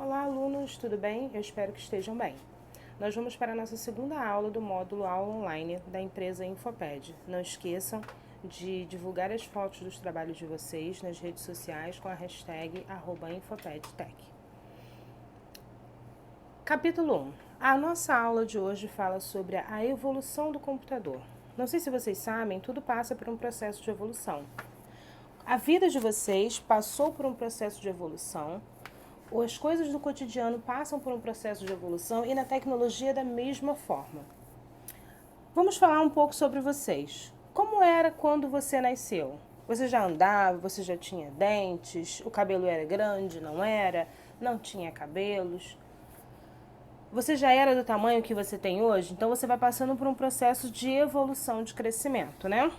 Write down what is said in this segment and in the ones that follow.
Olá, alunos, tudo bem? Eu espero que estejam bem. Nós vamos para a nossa segunda aula do módulo Aula Online da empresa Infoped. Não esqueçam de divulgar as fotos dos trabalhos de vocês nas redes sociais com a hashtag @InfopedTech. Capítulo 1. A nossa aula de hoje fala sobre a evolução do computador. Não sei se vocês sabem, tudo passa por um processo de evolução. A vida de vocês passou por um processo de evolução. As coisas do cotidiano passam por um processo de evolução e na tecnologia da mesma forma. Vamos falar um pouco sobre vocês. Como era quando você nasceu? Você já andava, você já tinha dentes, o cabelo era grande, não era, não tinha cabelos. Você já era do tamanho que você tem hoje? Então você vai passando por um processo de evolução, de crescimento, né?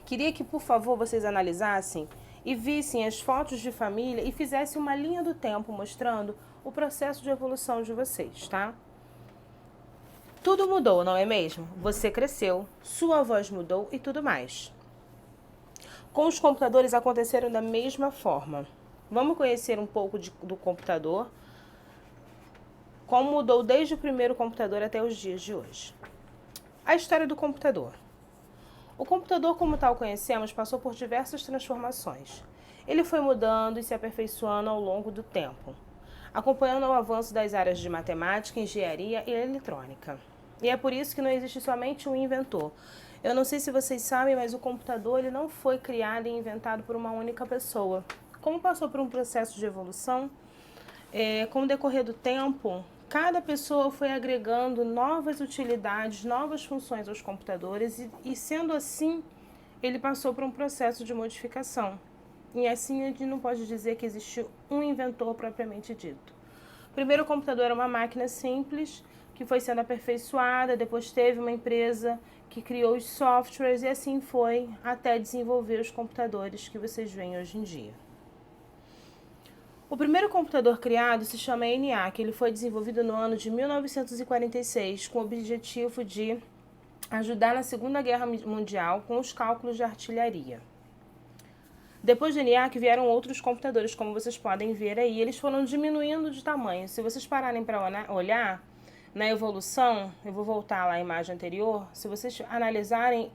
Queria que, por favor, vocês analisassem e vissem as fotos de família e fizessem uma linha do tempo mostrando o processo de evolução de vocês, tá? Tudo mudou, não é mesmo? Você cresceu, sua voz mudou e tudo mais. Com os computadores aconteceram da mesma forma. Vamos conhecer um pouco do computador, como mudou desde o primeiro computador até os dias de hoje. A história do computador. O computador, como tal conhecemos, passou por diversas transformações. Ele foi mudando e se aperfeiçoando ao longo do tempo, acompanhando o avanço das áreas de matemática, engenharia e eletrônica. E é por isso que não existe somente um inventor. Eu não sei se vocês sabem, mas o computador ele não foi criado e inventado por uma única pessoa. Como passou por um processo de evolução, com o decorrer do tempo, cada pessoa foi agregando novas utilidades, novas funções aos computadores e sendo assim, ele passou por um processo de modificação. E assim a gente não pode dizer que existiu um inventor propriamente dito. O primeiro computador era uma máquina simples, que foi sendo aperfeiçoada, depois teve uma empresa que criou os softwares e assim foi até desenvolver os computadores que vocês veem hoje em dia. O primeiro computador criado se chama ENIAC. Ele foi desenvolvido no ano de 1946 com o objetivo de ajudar na Segunda Guerra Mundial com os cálculos de artilharia. Depois do ENIAC vieram outros computadores, como vocês podem ver aí. Eles foram diminuindo de tamanho. Se vocês pararem para olhar na evolução, eu vou voltar lá à imagem anterior, se vocês analisarem,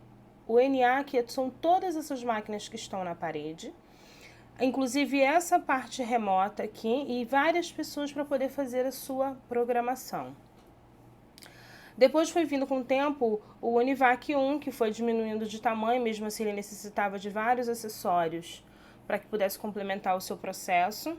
o ENIAC são todas essas máquinas que estão na parede, inclusive essa parte remota aqui e várias pessoas para poder fazer a sua programação. Depois foi vindo com o tempo o Univac 1, que foi diminuindo de tamanho, mesmo assim ele necessitava de vários acessórios para que pudesse complementar o seu processo.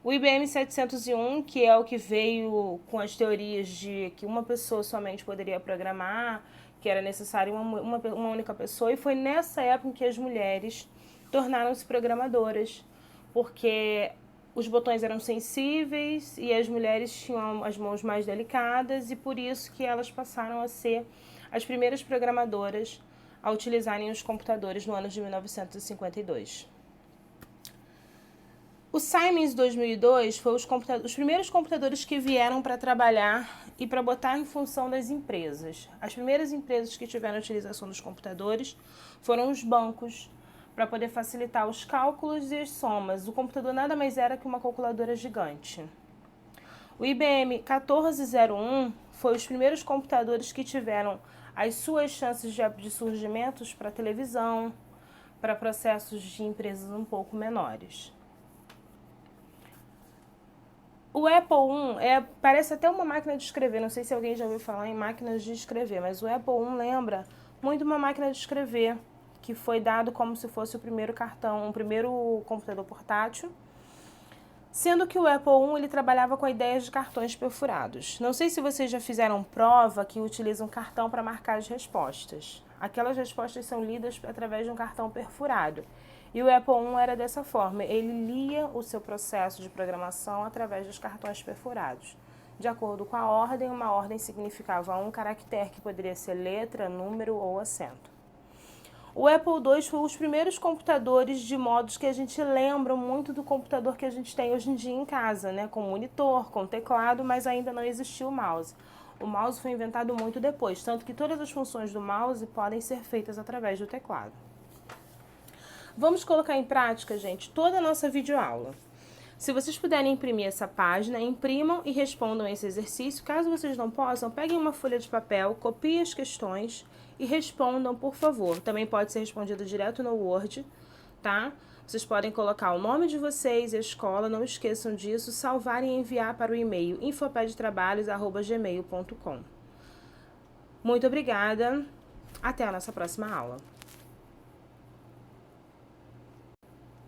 O IBM 701, que é o que veio com as teorias de que uma pessoa somente poderia programar, que era necessário uma única pessoa, e foi nessa época que as mulheres tornaram-se programadoras, porque os botões eram sensíveis e as mulheres tinham as mãos mais delicadas e por isso que elas passaram a ser as primeiras programadoras a utilizarem os computadores no ano de 1952. O Siemens 2002 foi os primeiros computadores que vieram para trabalhar e para botar em função das empresas. As primeiras empresas que tiveram a utilização dos computadores foram os bancos, para poder facilitar os cálculos e as somas. O computador nada mais era que uma calculadora gigante. O IBM 1401 foi os primeiros computadores que tiveram as suas chances de surgimentos para televisão, para processos de empresas um pouco menores. O Apple I parece até uma máquina de escrever, não sei se alguém já ouviu falar em máquinas de escrever, mas o Apple I lembra muito uma máquina de escrever, que foi dado como se fosse o primeiro cartão, o primeiro computador portátil, sendo que o Apple I ele trabalhava com a ideia de cartões perfurados. Não sei se vocês já fizeram prova que utilizam cartão para marcar as respostas. Aquelas respostas são lidas através de um cartão perfurado. E o Apple I era dessa forma, ele lia o seu processo de programação através dos cartões perfurados. De acordo com a ordem, uma ordem significava um caractere que poderia ser letra, número ou acento. O Apple II foi os primeiros computadores de modos que a gente lembra muito do computador que a gente tem hoje em dia em casa, né? Com monitor, com teclado, mas ainda não existia o mouse. O mouse foi inventado muito depois, tanto que todas as funções do mouse podem ser feitas através do teclado. Vamos colocar em prática, gente, toda a nossa videoaula. Se vocês puderem imprimir essa página, imprimam e respondam esse exercício. Caso vocês não possam, peguem uma folha de papel, copiem as questões e respondam, por favor. Também pode ser respondido direto no Word, tá? Vocês podem colocar o nome de vocês e a escola, não esqueçam disso, salvar e enviar para o e-mail infopedtrabalhos@gmail.com. Muito obrigada, até a nossa próxima aula.